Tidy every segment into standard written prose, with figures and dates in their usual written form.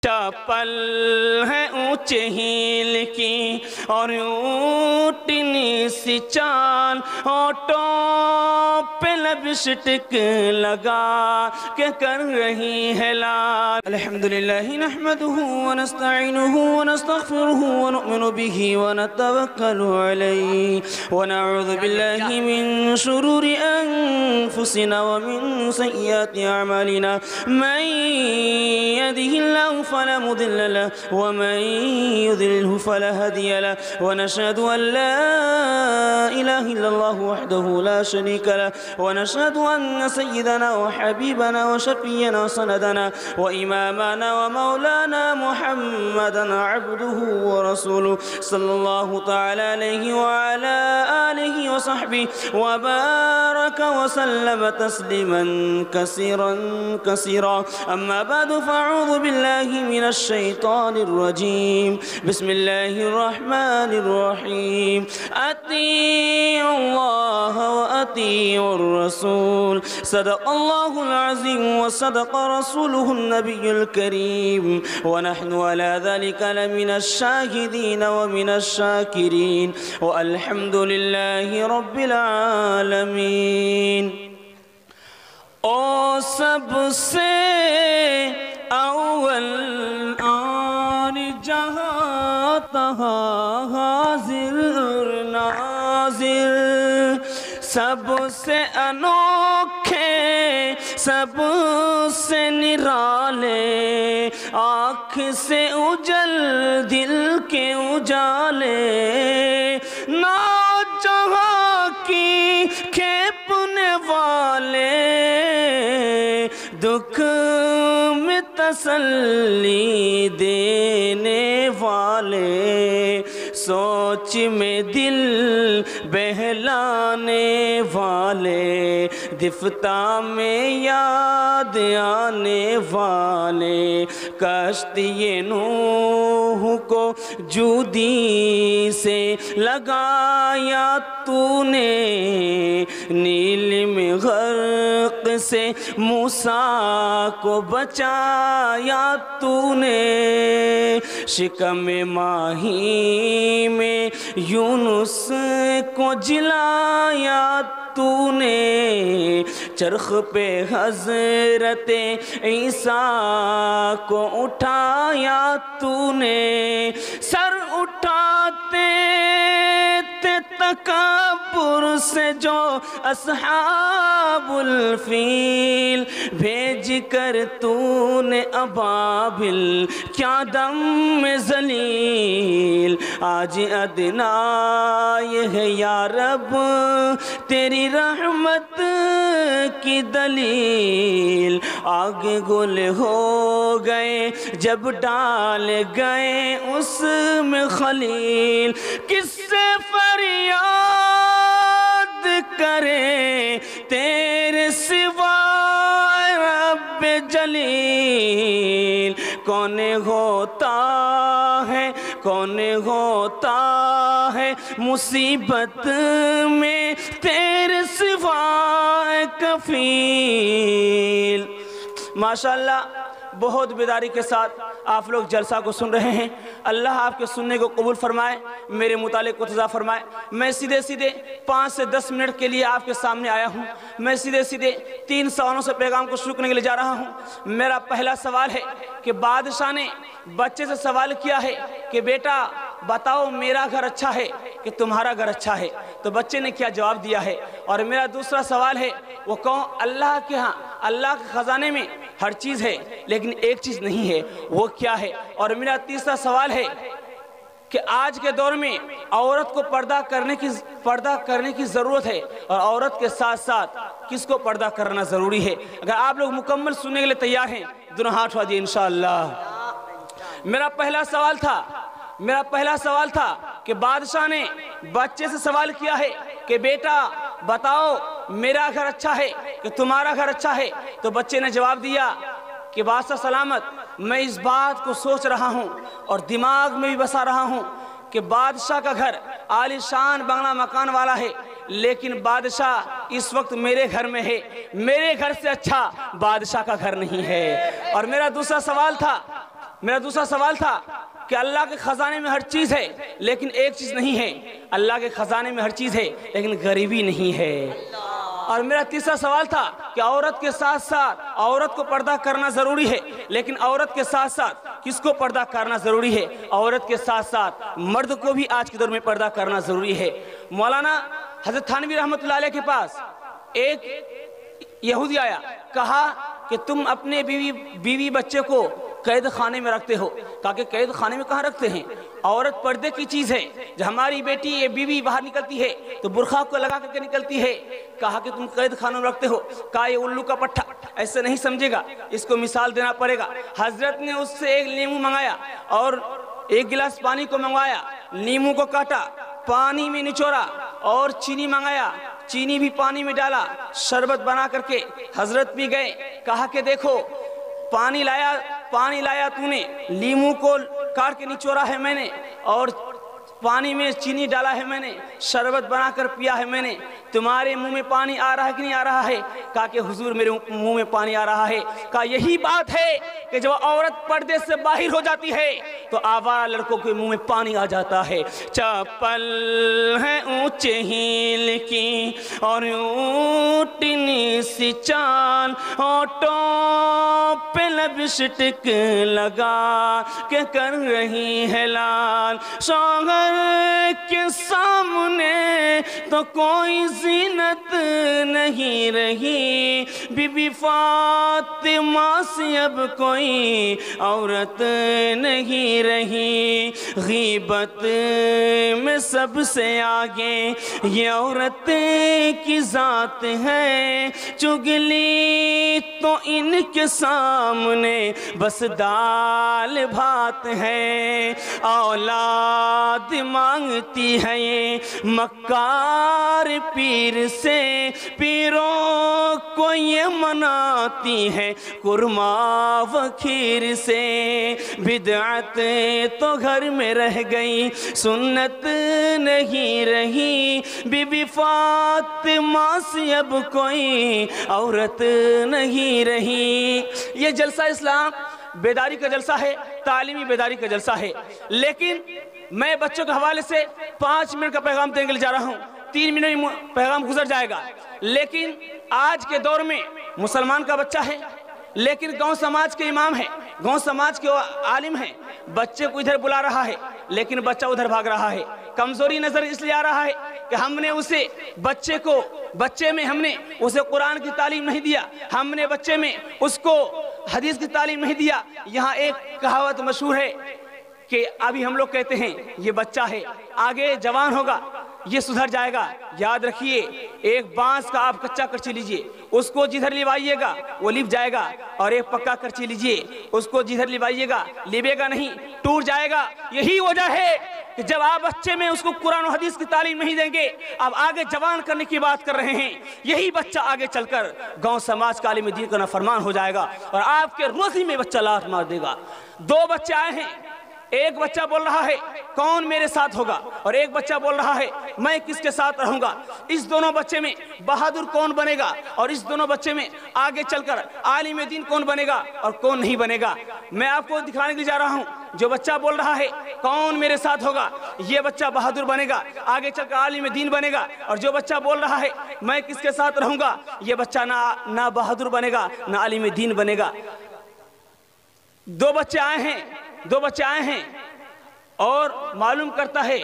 چپل ہے اونچے ہیل کی اور اونٹنی سی چال، ہونٹوں پہ لپسٹک لگا کہ کر رہی ہے لال۔ الحمدللہ نحمدہ ونستعینہ ونستغفرہ ونؤمن بہ ونتوکل علیہ ونعوذ باللہ من شرور انفسنا ومن سیئات اعمالنا، من يهده الله فلا مضل له ومن يضلله فلا هادي له، ونشهد أن لا إله إلا الله وحده لا شريك له، ونشهد أن سيدنا وحبيبنا وشفينا وسندنا وإمامنا ومولانا محمدا عبده ورسوله صلى الله تعالى عليه وعلى آله وصحبه وبارك وسلم تسليما كثيرا كثيرا. أما بعد فأعوذ بالله من الشيطان الرجيم. بسم الله الرحمن الرحيم. أطيعوا الله وأطيعوا الرسول، صدق الله العظيم وصدق رسوله النبي الكريم، ونحن على ذلك لمن الشاهدين ومن الشاكرين، والحمد لله رب العالمين. او سب سے اول آن جہاں تہاں حاضر ناظر، سب سے انوکھے سب سے نرالے، آنکھ سے اجل دل کے اجالے، نا جہاں کی کھیپنے والے، دکھ میں تسلی دینے والے، سوچ میں دل بہلانے والے، دفتہ میں یاد آنے والے، کشتی نوح کو جودی سے لگایا تو نے، نیل میں غرق سے موسیٰ کو بچایا تو نے، شکم ماہی میں یونس کو جلایا تو نے، چرخ پہ حضرت عیسیٰ کو اٹھایا تو نے، سر اٹھاتے تھے تکبر سے جو اصحاب الفیل، بھیج کر تو نے ابابل کیا دم میں ذلیل، آج ادنا یہ ہے یا رب تیری رحمت کی دلیل، آگے گل ہو گئے جب ڈال گئے اس میں خلیل، کس سے فریاد کرے تیرے سوا رب جلیل، کون ہوتا ہے مصیبت میں تیرے سوا کفیل. ماشاءاللہ بہت بیداری کے ساتھ آپ لوگ جلسہ کو سن رہے ہیں. اللہ آپ کے سننے کو قبول فرمائے، میرے مطالعے کو عطا فرمائے. میں سیدھے 5 سے 10 منٹ کے لیے آپ کے سامنے آیا ہوں. میں سیدھے 3 سوالوں سے پیغام کو شروع کرنے کے لیے جا رہا ہوں. میرا پہلا سوال ہے کہ بادشاہ نے بچے سے سوال کیا ہے کہ بیٹا بتاؤ میرا گھر اچھا ہے کہ تمہارا گھر اچھا ہے، تو بچے نے کیا جواب دیا ہے. اور میرا دوسرا سوال ہے وہ کون، اللہ کے ہاں اللہ کے خزانے میں ہر چیز ہے لیکن ایک چیز نہیں ہے، وہ کیا ہے. اور میرا تیسرا سوال ہے کہ آج کے دور میں عورت کو پردہ کرنے کی ضرورت ہے، اور عورت کے ساتھ ساتھ کس کو پردہ کرنا ضروری ہے. اگر آپ لوگ مکمل سننے کے لیے تیار ہیں دونوں ہاتھ اٹھا دیجیے انشاءاللہ. میرا پہلا سوال تھا کہ بادشاہ نے بچے سے سوال کیا ہے کہ بیٹا بتاؤ میرا گھر اچھا ہے کہ تمہارا گھر اچھا ہے، تو بچے نے جواب دیا کہ بادشاہ سلامت، میں اس بات کو سوچ رہا ہوں اور دماغ میں بھی بسا رہا ہوں کہ بادشاہ کا گھر عالی شان بنگلہ مکان والا ہے، لیکن بادشاہ اس وقت میرے گھر میں ہے، میرے گھر سے اچھا بادشاہ کا گھر نہیں ہے. اور میرا دوسرا سوال تھا میرا دوسرا سوال تھا کہ اللہ کے خزانے میں ہر چیز ہے لیکن ایک چیز نہیں ہے، اللہ کے خزانے میں ہر چیز ہے لیکن غریبی نہیں ہے۔ اور میرا تیسرا سوال تھا کہ عورت کے ساتھ ساتھ عورت کو پردہ کرنا ضروری ہے، لیکن عورت کے ساتھ ساتھ کس کو پردہ کرنا ضروری ہے؟ عورت کے ساتھ ساتھ مرد کو بھی آج کے دور میں پردہ کرنا ضروری ہے۔ مولانا حضرت تھانوی رحمۃ اللہ علیہ کے پاس ایک یہودی آیا، کہا کہ تم اپنے بیوی بچے کو قید خانے میں رکھتے ہو۔ کہا کہ قید خانے میں کہاں رکھتے ہیں؟ عورت پردے کی چیز ہے، جب ہماری بیٹی یہ بیوی باہر نکلتی ہے تو برقع کو لگا کر کے نکلتی ہے۔ کہا کہ تم قید خانوں میں رکھتے ہو۔ کہا یہ الو کا پٹھا ایسے نہیں سمجھے گا، اس کو مثال دینا پڑے گا۔ حضرت نے اس سے ایک لیمو منگایا اور ایک گلاس پانی کو منگوایا، لیمو کو کاٹا، پانی میں نچوڑا اور چینی منگایا، چینی بھی پانی میں ڈالا، شربت بنا کر کے حضرت بھی گئے۔ کہا کہ دیکھو پانی لایا تو نے، لیمو کو کاٹ کے نچوڑا ہے میں نے، اور پانی میں چینی ڈالا ہے میں نے، شربت بنا کر پیا ہے میں نے، تمہارے منہ میں پانی آ رہا ہے کہ نہیں آ رہا ہے؟ کہا کہ حضور میرے منہ میں پانی آ رہا ہے۔ کہا یہی بات ہے کہ جب عورت پردے سے باہر ہو جاتی ہے تو آوارہ لڑکوں کے منہ میں پانی آ جاتا ہے۔ چپل ہے اونچے ہیل کی اور اونٹنی سی چال، ہونٹوں پہ لپسٹک لگا کے کر رہی ہے لال، شوہر کے سامنے تو کوئی زینت نہیں رہی، بی بی فاطمہ سے اب کوئی عورت نہیں رہی، غیبت میں سب سے آگے یہ عورت کی ذات ہے، چگلی تو ان کے سامنے بس دال بھات ہے، اولاد مانگتی ہے یہ مکار پیر سے، پیروں کو یہ مناتی ہے قرمہ و کھیر سے، بدعت تو گھر میں رہ گئی سنت نہیں رہی، بی بی فاطمہ سے اب کوئی عورت نہیں رہی۔ یہ جلسہ اسلام بیداری کا جلسہ ہے، تعلیمی بیداری کا جلسہ ہے، لیکن میں بچوں کے حوالے سے 5 منٹ کا پیغام دینے کے لیے جا رہا ہوں، 3 منٹ میں پیغام گزر جائے گا۔ لیکن آج کے دور میں مسلمان کا بچہ ہے لیکن گاؤں سماج کے امام ہے، گاؤں سماج کے عالم ہیں، بچے کو ادھر بلا رہا ہے لیکن بچہ ادھر بھاگ رہا ہے۔ کمزوری نظر اس لیے آ رہا ہے کہ ہم نے بچے میں ہم نے اسے قرآن کی تعلیم نہیں دیا، ہم نے بچے میں اس کو حدیث کی تعلیم نہیں دیا۔ یہاں ایک کہاوت مشہور ہے کہ ابھی ہم لوگ کہتے ہیں یہ بچہ ہے، آگے جوان ہوگا یہ سدھر جائے گا۔ یاد رکھیے ایک بانس کا آپ کچا کرچی لیجئے، اس کو جدھر لیوائیے گا وہ لیپ جائے گا، اور ایک پکا کرچی لیجئے اس کو جدھر لیوائیے گا لیبے گا نہیں، ٹوٹ جائے گا۔ یہی وجہ ہے کہ جب آپ بچے میں اس کو قرآن و حدیث کی تعلیم نہیں دیں گے، آپ آگے جوان کرنے کی بات کر رہے ہیں، یہی بچہ آگے چل کر گاؤں سماج کا عالم دین کا نافرمان ہو جائے گا اور آپ کے روزی میں بچہ لات مار دے گا۔ 2 بچے آئے ہیں، ایک بچہ بول رہا ہے کون میرے ساتھ ہوگا، اور ایک بچہ بول رہا ہے میں کس کے ساتھ رہوں گا۔ اس دونوں بچے میں بہادر کون بنے گا، اور اس دونوں بچے میں آگے چل کر عالم دین کون بنے گا اور کون نہیں بنے گا؟ میں آپ کو دکھانے کے لیے جا رہا ہوں، جو بچہ بول رہا ہے کون میرے ساتھ ہوگا، یہ بچہ بہادر بنے گا، آگے چل کر عالم دین بنے گا، اور جو بچہ بول رہا ہے میں کس کے ساتھ رہوں گا، یہ بچہ نہ بہادر بنے گا نہ عالم دین بنے گا۔ 2 بچے آئے ہیں اور معلوم کرتا ہے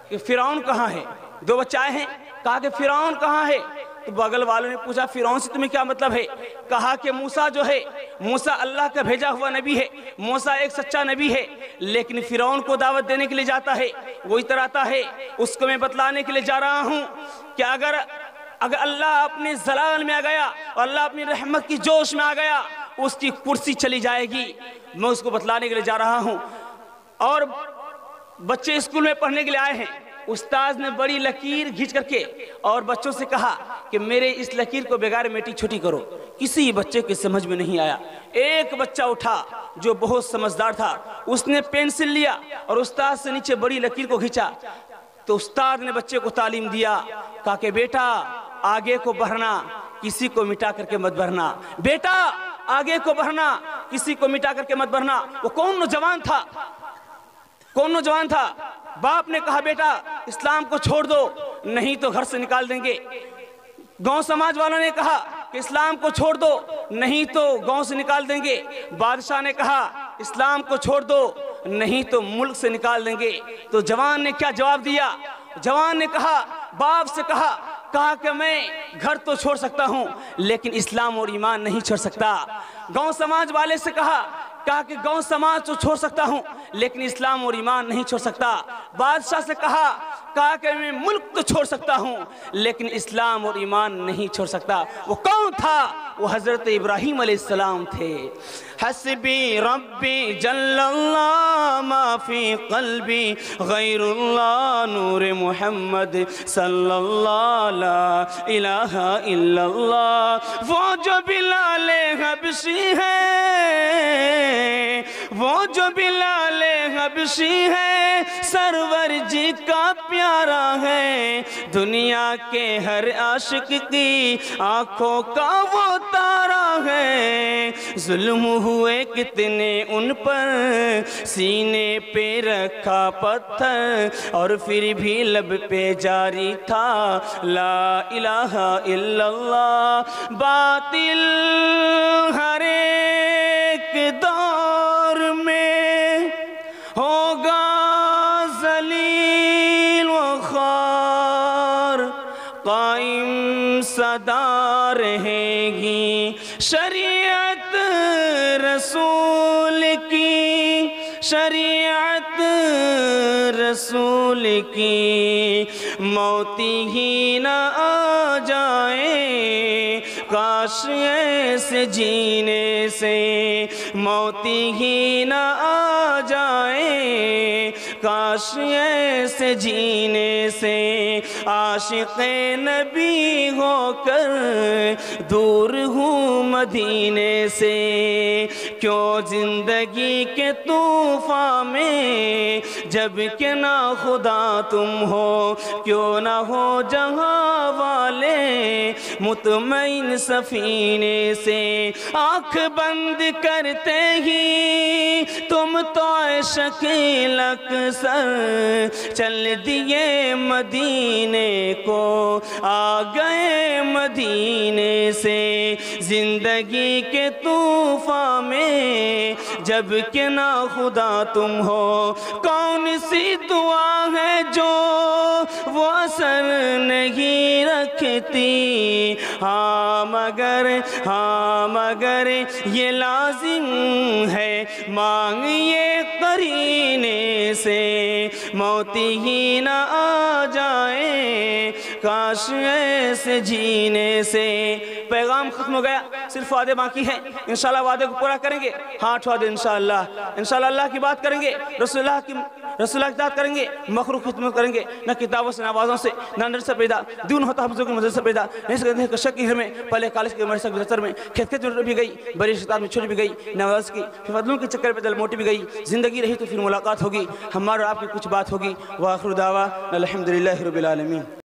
کہ فرعون کہاں ہے۔ 2 بچے آئے ہیں، کہا کہ فرعون کہاں ہے؟ تو بغل والوں نے پوچھا فرعون سے تمہیں کیا مطلب ہے؟ کہا کہ موسیٰ جو ہے، موسیٰ اللہ کا بھیجا ہوا نبی ہے، موسیٰ ایک سچا نبی ہے، لیکن فرعون کو دعوت دینے کے لیے جاتا ہے، وہ ادھر آتا ہے، اس کو میں بتلانے کے لیے جا رہا ہوں کہ اگر اللہ اپنے زلال میں آ گیا اور اللہ اپنی رحمت کی جوش میں آ گیا، اس کی کرسی چلی جائے گی۔ میں اس کو بتلانے کے لیے جا رہا ہوں۔ اور بچے اسکول میں پڑھنے کے لیے آئے ہیں، استاذ نے بڑی لکیر کھینچ کر کے اور بچوں سے کہا کہ میرے اس لکیر کو بغیر میٹی چھوٹی کرو۔ کسی بچے کے سمجھ میں نہیں آیا۔ ایک بچہ اٹھا جو بہت سمجھدار تھا، اس نے پینسل لیا اور استاذ سے نیچے بڑی لکیر کو کھینچا، تو استاد نے بچے کو تعلیم دیا، کہا کہ بیٹا آگے کو بڑھنا، کسی کو مٹا کر کے مت بڑھنا، بیٹا آگے کو بڑھنا، کسی کو مٹا کر کے مت بڑھنا۔ وہ کون نوجوان تھا؟ کون نوجوان تھا؟ باپ نے کہا بیٹا اسلام کو چھوڑ دو، نہیں تو گھر سے نکال دیں گے۔ گاؤں سماج والوں نے کہا کہ اسلام کو چھوڑ دو، نہیں تو گاؤں سے نکال دیں گے۔ بادشاہ نے کہا اسلام کو چھوڑ دو، نہیں تو ملک سے نکال دیں گے۔ تو جوان نے کیا جواب دیا؟ جوان نے کہا، باپ سے کہا کہ میں گھر تو چھوڑ سکتا ہوں لیکن اسلام اور ایمان نہیں چھوڑ سکتا۔ گاؤں سماج والے سے کہا کہ گاؤں سماج تو چھوڑ سکتا ہوں لیکن اسلام اور ایمان نہیں چھوڑ سکتا۔ بادشاہ سے کہا کہ میں ملک تو چھوڑ سکتا ہوں لیکن اسلام اور ایمان نہیں چھوڑ سکتا۔ وہ کون تھا؟ وہ حضرت ابراہیم علیہ السلام تھے۔ حسبی ربی جل اللہ ما فی قلبی غیر اللہ نور محمد صلی اللہ لا الہ الا اللہ۔ وہ جو بلال حبشی ہے، وہ جو بلال حبشی ہے، سرور جی کا پیارا ہے، دنیا کے ہر عاشق کی آنکھوں کا وہ تارا ہے۔ ظلم ہوئے کتنے ان پر، سینے پہ رکھا پتھر، اور پھر بھی لب پہ جاری تھا لا الہ الا اللہ۔ باطل ہر ایک دور میں ہوگا ذلیل و خوار، قائم صدا رہے گی شریعت رسول کی، شریعت رسول کی۔ موت ہی نہ آ جائے کاش ایسے جینے سے، موت ہی نہ آ جائے کاش ایسے جینے سے۔ عاشق نبی ہو کر دور ہوں مدینے سے، کیوں زندگی کے طوفان میں جب کہ نہ خدا تم ہو، کیوں نہ ہو جہاں والے مطمئن سفینے سے۔ آنکھ بند کرتے ہی تم تو شکیل اکثر چل دیے مدینے کو، آ گئے مدینے سے۔ زندگی کے طوفان میں جب کہ نہ خدا تم ہو، کون سی دعا ہے جو وہ اثر نہیں رکھتی؟ ہاں مگر یہ لازم ہے مانگیے قرینے سے، موت ہی نہ آ جائے کاش ایسے جینے سے۔ پیغام ختم ہو گیا، صرف وعدے باقی ہیں، انشاءاللہ وعدے کو پورا کریں گے۔ ہاتھ وعدے انشاءاللہ اللہ کی بات کریں گے، رسول اللہ کی اطاعت کریں گے، مخلوق کی خدمت کریں گے، نہ کتابوں سے نہ آوازوں سے، نہ اندر سے پیدا دون ہوتا حفظوں کے مدد سے پیدا، نہیں سکتے ہیں کشک کی گھر میں، پہلے کالج کے مرسک دفتر میں، کھیت کھیت میں بھی گئی، بڑی شیطان میں چھوٹ بھی گئی، نواز کی فضلوں کے چکر پہ دل موٹی بھی گئی، زندگی رہی تو پھر ملاقات ہوگی، ہمارا آپ کی کچھ بات ہوگی۔ وآخر دعوانا الحمدللہ رب العالمین۔